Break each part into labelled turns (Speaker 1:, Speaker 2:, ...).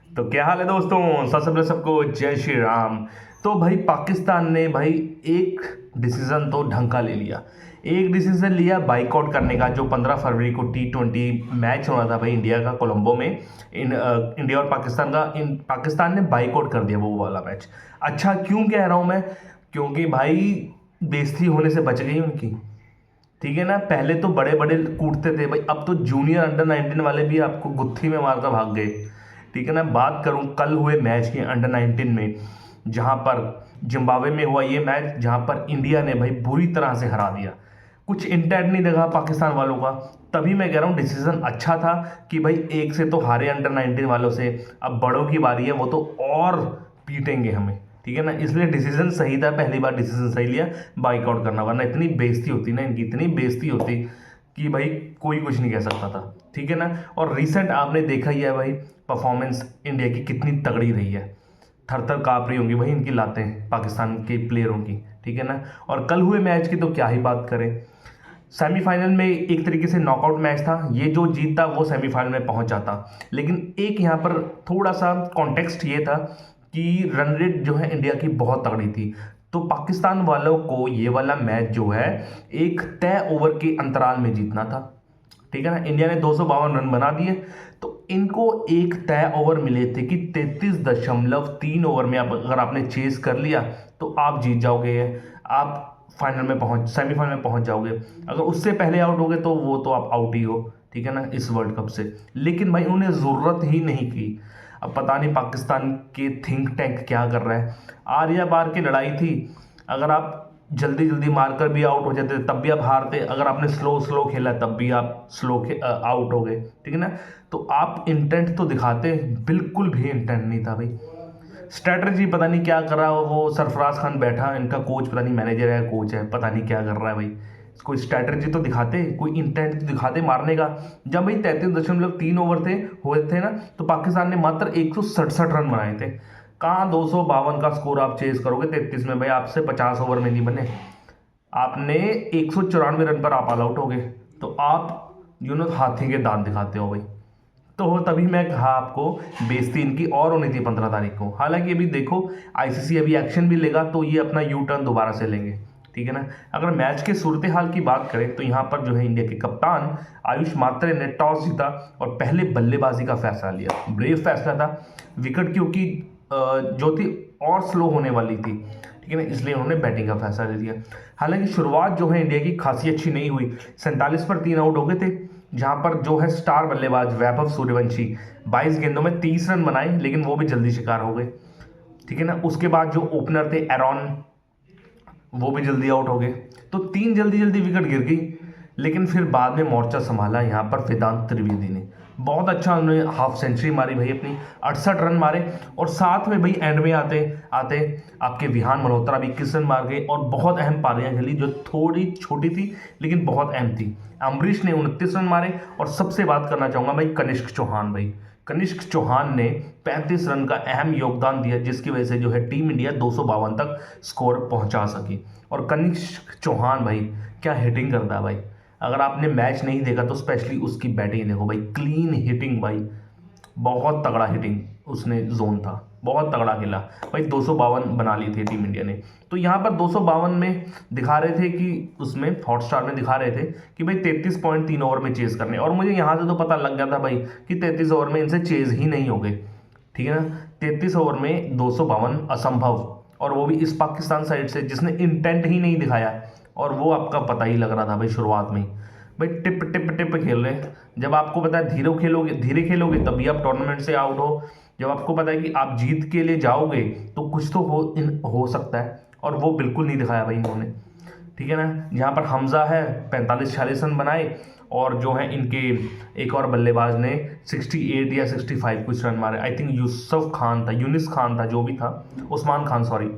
Speaker 1: तो क्या हाल है दोस्तों, सबसे पहले सबको जय श्री राम। तो भाई पाकिस्तान ने भाई एक डिसीजन तो ढंग का ले लिया। एक डिसीजन लिया बाइकआउट करने का, जो 15 फरवरी को T20 मैच होना था भाई इंडिया का कोलंबो में। इंडिया और पाकिस्तान का, इन पाकिस्तान ने बाइकआउट कर दिया वो वाला मैच। अच्छा क्यों कह रहा हूँ मैं? क्योंकि भाई बेइज्जती होने से बच गई उनकी। ठीक है ना, पहले तो बड़े बड़े कूटते थे भाई, अब तो जूनियर अंडर 19 वाले भी आपको गुत्थी में मारकर भाग गए। ठीक है ना, बात करूं कल हुए मैच की अंडर 19 में, जहां पर जिम्बाब्वे में हुआ ये मैच, जहां पर इंडिया ने भाई बुरी तरह से हरा दिया। कुछ इंटेंट नहीं लगा पाकिस्तान वालों का। तभी मैं कह रहा हूँ डिसीजन अच्छा था कि भाई एक से तो हारे अंडर 19 वालों से, अब बड़ों की बारी है, वो तो और पीटेंगे हमें। ठीक है ना, इसलिए डिसीजन सही था, पहली बार डिसीजन सही लिया बाइकआउट करना, वरना इतनी बेइज्जती होती ना इनकी, इतनी बेइज्जती होती कि भाई कोई कुछ नहीं कह सकता था। ठीक है ना, और रिसेंट आपने देखा ही है भाई परफॉर्मेंस इंडिया की कितनी तगड़ी रही है। थर थर काँप रही होंगी भाई इनकी लातें पाकिस्तान के प्लेयरों की। ठीक है ना, और कल हुए मैच की तो क्या ही बात करें। सेमीफाइनल में एक तरीके से नॉकआउट मैच था, ये जो जीतता वो सेमीफाइनल में पहुंच जाता। लेकिन एक यहाँ पर थोड़ा सा कॉन्टेक्स्ट ये था कि रन रेट जो है इंडिया की बहुत तगड़ी थी। तो पाकिस्तान वालों को ये वाला मैच जो है एक तय ओवर के अंतराल में जीतना था। ठीक है ना, इंडिया ने 252 रन बना दिए, तो इनको एक तय ओवर मिले थे कि 33.3 ओवर में आप अगर आपने चेस कर लिया तो आप जीत जाओगे, आप फाइनल में पहुंच सेमीफाइनल में पहुंच जाओगे। अगर उससे पहले आउट हो गए तो वो तो आप आउट ही हो। ठीक है ना, इस वर्ल्ड कप से। लेकिन भाई उन्हें ज़रूरत ही नहीं की। अब पता नहीं पाकिस्तान के थिंक टैंक क्या कर रहा है। आर्या बार की लड़ाई थी, अगर आप जल्दी जल्दी मारकर भी आउट हो जाते तब भी आप हारते, अगर आपने स्लो स्लो खेला तब भी आप आउट हो गए। ठीक है ना, तो आप इंटेंट तो दिखाते, बिल्कुल भी इंटेंट नहीं था भाई। स्ट्रैटेजी पता नहीं क्या कर रहा है वो सरफराज खान बैठा, इनका कोच पता नहीं मैनेजर है कोच है, पता नहीं क्या कर रहा है भाई। कोई स्ट्रैटेजी तो दिखाते, कोई इंटेंट तो दिखाते मारने का। जब भाई 33.3 ओवर थे हुए थे ना, तो पाकिस्तान ने मात्र 167 रन बनाए थे। कहाँ 252 का स्कोर आप चेस करोगे 33 में भाई, आपसे 50 ओवर में नहीं बने। आपने 194 रन पर आप ऑल आउट हो गए। तो आप हाथी के दांत दिखाते हो भाई। तो तभी मैं कहा आपको बेइज्जती इनकी और होनी थी 15 तारीख को। हालांकि अभी देखो आईसीसी अभी एक्शन भी लेगा तो ये अपना यू टर्न दोबारा से लेंगे। ठीक है ना, अगर मैच के सूरत हाल की बात करें तो यहाँ पर जो है इंडिया के कप्तान आयुष मात्रे ने टॉस जीता और पहले बल्लेबाजी का फैसला लिया। ब्रेव फैसला था, विकेट क्योंकि जो थी और स्लो होने वाली थी। ठीक है ना, इसलिए उन्होंने बैटिंग का फैसला ले लिया। हालांकि शुरुआत जो है इंडिया की खासी अच्छी नहीं हुई, 47 पर 3 आउट हो गए थे, जहां पर जो है स्टार बल्लेबाज वैभव सूर्यवंशी 22 गेंदों में 30 रन बनाए, लेकिन वो भी जल्दी शिकार हो गए। ठीक है ना, उसके बाद जो ओपनर थे एरॉन, वो भी जल्दी आउट हो गए। तो तीन जल्दी जल्दी विकेट गिर गई। लेकिन फिर बाद में मोर्चा संभाला यहाँ पर वेदांत त्रिवेदी ने, बहुत अच्छा उन्होंने हाफ सेंचुरी मारी भाई अपनी, 68 रन मारे। और साथ में भाई एंड में आते आते आपके विहान मल्होत्रा भी 21 रन मार गए और बहुत अहम पारियां खेली जो थोड़ी छोटी थी लेकिन बहुत अहम थी। अम्बरीश ने 29 रन मारे। और सबसे बात करना चाहूँगा भाई कनिष्क चौहान भाई, कनिष्क चौहान ने 35 रन का अहम योगदान दिया, जिसकी वजह से जो है टीम इंडिया 252 तक स्कोर पहुंचा सकी। और कनिष्क चौहान भाई क्या हिटिंग करता है भाई, अगर आपने मैच नहीं देखा तो स्पेशली उसकी बैटिंग देखो भाई, क्लीन हिटिंग भाई, बहुत तगड़ा हिटिंग उसने जोन था, बहुत तगड़ा खेला भाई। 252 बना ली थी टीम इंडिया ने। तो यहाँ पर 252 में दिखा रहे थे कि उसमें हॉटस्टार में दिखा रहे थे कि भाई 33.3 ओवर में चेज करने, और मुझे यहाँ से तो पता लग गया था भाई कि 33 ओवर में इनसे चेज ही नहीं हो गए। ठीक है ना, 33 ओवर में 252 असंभव, और वो भी इस पाकिस्तान साइड से जिसने इंटेंट ही नहीं दिखाया। और वो आपका पता ही लग रहा था भाई शुरुआत में ही, भाई टिप टिप टिप खेल रहे हैं। जब आपको पता है धीरे खेलोगे तभी आप टूर्नामेंट से आउट हो। जब आपको पता है कि आप जीत के लिए जाओगे तो कुछ तो हो सकता है, और वो बिल्कुल नहीं दिखाया भाई इन्होंने। ठीक है ना, यहाँ पर हमजा है 45-46 रन बनाए, और जो है इनके एक और बल्लेबाज ने 68 या 65 कुछ रन मारे। आई थिंक यूसुफ खान था, यूनिस खान था, जो भी था, उस्मान खान सॉरी।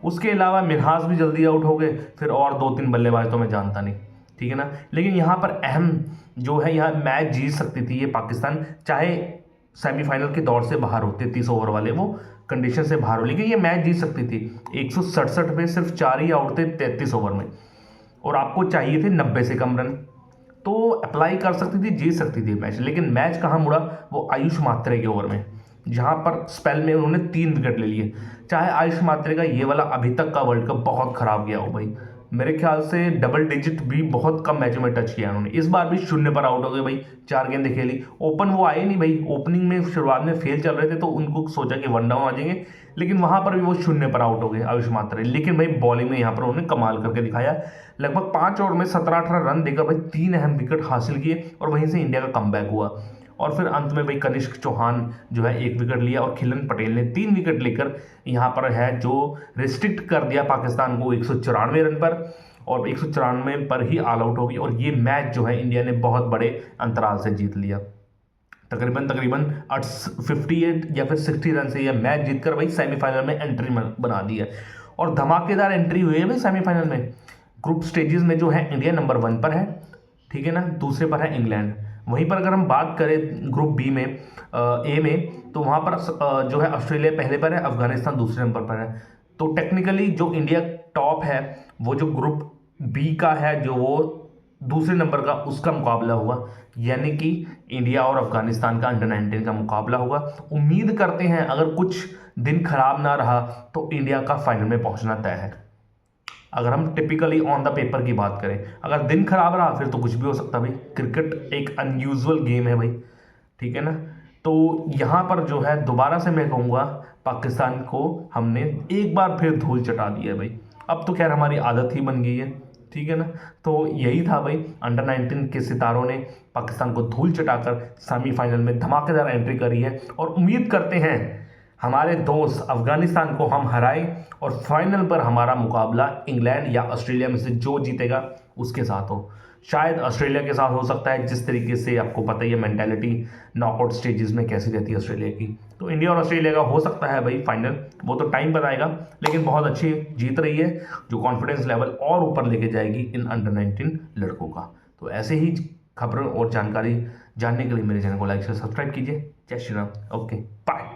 Speaker 1: उसके अलावा मिन्हाज भी जल्दी आउट हो गए, फिर और 2-3 बल्लेबाज तो मैं जानता नहीं। ठीक है ना, लेकिन यहाँ पर अहम जो है, यहाँ मैच जीत सकती थी ये पाकिस्तान, चाहे सेमीफाइनल के दौर से बाहर हो, 33 ओवर वाले वो कंडीशन से बाहर हो, लेकिन ये मैच जीत सकती थी। 167 पे सिर्फ 4 ही आउट थे 33 ओवर में, और आपको चाहिए थे 90 से कम रन, तो अप्लाई कर सकती थी, जीत सकती थी मैच। लेकिन मैच कहाँ मुड़ा, वो आयुष मात्रे के ओवर में। जहां पर स्पेल में उन्होंने 3 विकेट ले लिए। चाहे आयुष मात्रे का ये वाला अभी तक का वर्ल्ड कप बहुत खराब गया हो भाई, मेरे ख्याल से डबल डिजिट भी बहुत कम मैचों में टच किया उन्होंने। इस बार भी शून्य पर आउट हो गए भाई, 4 गेंदें खेली। ओपन वो आए नहीं भाई, ओपनिंग में शुरुआत में फेल चल रहे थे तो उनको सोचा कि 1 डाउन आ जाएंगे, लेकिन वहां पर भी वो शून्य पर आउट हो गए आयुष मात्रे। लेकिन भाई बॉलिंग में यहाँ पर उन्होंने कमाल करके दिखाया, लगभग 5 ओवर में 17-18 रन देकर भाई 3 अहम विकेट हासिल किए और वहीं से इंडिया का कमबैक हुआ। और फिर अंत में भाई कनिष्क चौहान जो है 1 विकेट लिया और खिलन पटेल ने 3 विकेट लेकर यहाँ पर है जो रिस्ट्रिक्ट कर दिया पाकिस्तान को 194 रन पर, और 194 पर ही ऑल आउट होगी। और ये मैच जो है इंडिया ने बहुत बड़े अंतराल से जीत लिया, तकरीबन 58 या फिर 60 रन से यह मैच जीतकर भाई सेमीफाइनल में एंट्री बना दी है। और धमाकेदार एंट्री हुई है भाई सेमीफाइनल में। ग्रुप स्टेजेस में जो है इंडिया नंबर 1 पर है, ठीक है ना, दूसरे पर है इंग्लैंड। वहीं पर अगर हम बात करें ग्रुप बी में ए में, तो वहाँ पर जो है ऑस्ट्रेलिया पहले पर है, अफगानिस्तान दूसरे नंबर पर है। तो टेक्निकली जो इंडिया टॉप है, वो जो ग्रुप बी का है जो वो दूसरे नंबर का, उसका मुकाबला हुआ, यानी कि इंडिया और अफगानिस्तान का अंडर 19 का मुकाबला होगा। उम्मीद करते हैं अगर कुछ दिन खराब ना रहा तो इंडिया का फाइनल में पहुंचना तय है। अगर हम टिपिकली ऑन द पेपर की बात करें, अगर दिन खराब रहा फिर तो कुछ भी हो सकता है भाई, क्रिकेट एक अनयूजुअल गेम है भाई, ठीक है ना। तो यहाँ पर जो है दोबारा से मैं कहूँगा पाकिस्तान को हमने एक बार फिर धूल चटा दी है भाई। अब तो खैर हमारी आदत ही बन गई है, ठीक है ना। तो यही था भाई, अंडर 19 के सितारों ने पाकिस्तान को धूल चटाकर सेमीफाइनल में धमाकेदार एंट्री करी है, और उम्मीद करते हैं हमारे दोस्त अफगानिस्तान को हम हराएं और फाइनल पर हमारा मुकाबला इंग्लैंड या ऑस्ट्रेलिया में से जो जीतेगा उसके साथ हो। शायद ऑस्ट्रेलिया के साथ हो सकता है, जिस तरीके से आपको पता ही है मेंटालिटी नॉकआउट स्टेजेस में कैसी रहती है ऑस्ट्रेलिया की। तो इंडिया और ऑस्ट्रेलिया का हो सकता है भाई फाइनल, वो तो टाइम बताएगा, लेकिन बहुत अच्छी जीत रही है जो कॉन्फिडेंस लेवल और ऊपर लेके जाएगी इन अंडर 19 लड़कों का। तो ऐसे ही खबरों और जानकारी जानने के लिए मेरे चैनल को लाइक से सब्सक्राइब कीजिए। जय श्री राम। Okay bye.